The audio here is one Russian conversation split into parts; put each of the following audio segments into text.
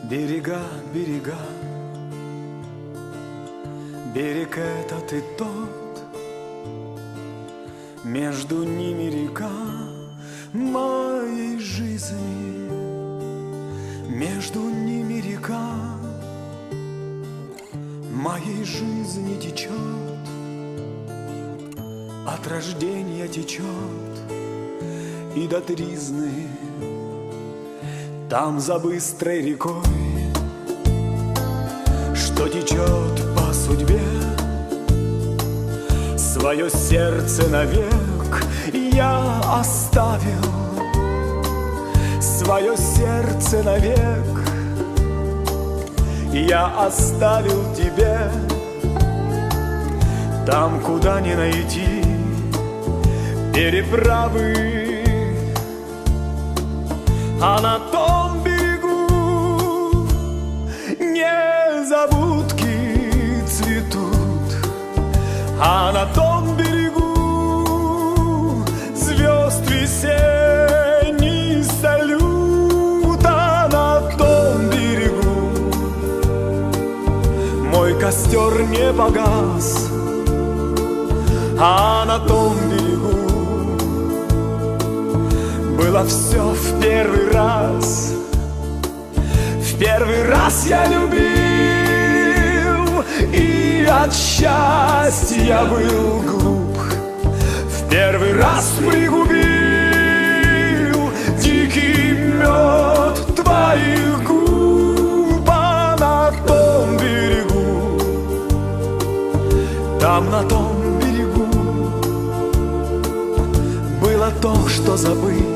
Берега, берега, берег этот и тот, между ними река моей жизни, между ними река моей жизни течет, от рождения течет и до тризны. Там за быстрой рекой, что течет по судьбе, свое сердце навек я оставил, свое сердце навек я оставил тебе. Там, куда не найти переправы, а на том берегу незабудки цветут, а на том берегу звезд весенний салют, а на том берегу мой костер не погас, а на том берегу было все в первый раз. В первый раз я любил, и от счастья был глуп. В первый раз пригубил дикий мед твоих губ, а на том берегу, там на том берегу было то, что забыть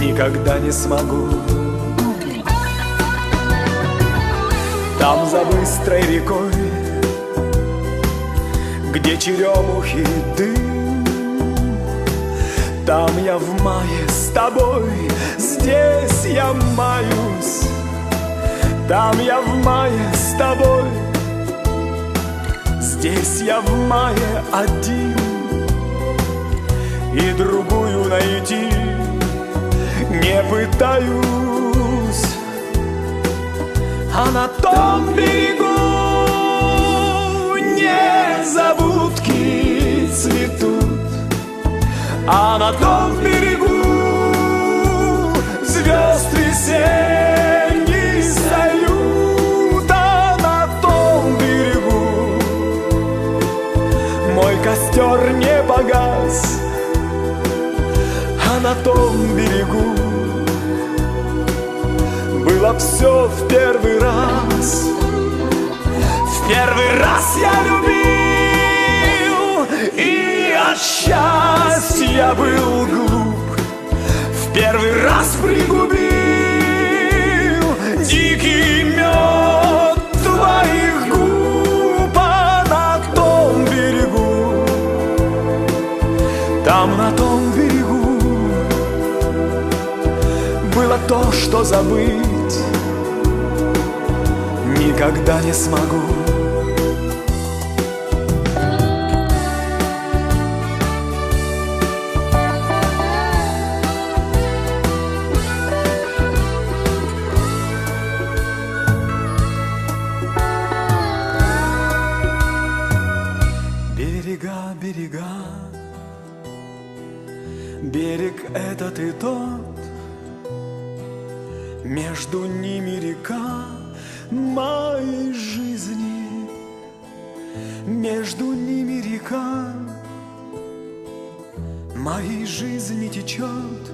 никогда не смогу. Там за быстрой рекой, где черемухи дым, там я в мае с тобой, здесь я маюсь. Там я в мае с тобой, здесь я в мае один, и другую найти не пытаюсь. А на том берегу незабудки цветут, а на том берегу звезд весенний салют, а на том берегу мой костер не погас, а на том берегу было все в первый раз. В первый раз я любил, и от счастья был глуп. В первый раз пригубил дикий мед твоих губ, а на том берегу, там на том берегу было то, что забыть никогда не смогу. Берега, берега, берег этот и тот, между ними река моей жизни, между ними река моей жизни течет,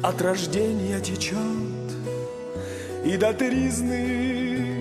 от рождения течет и до тризны.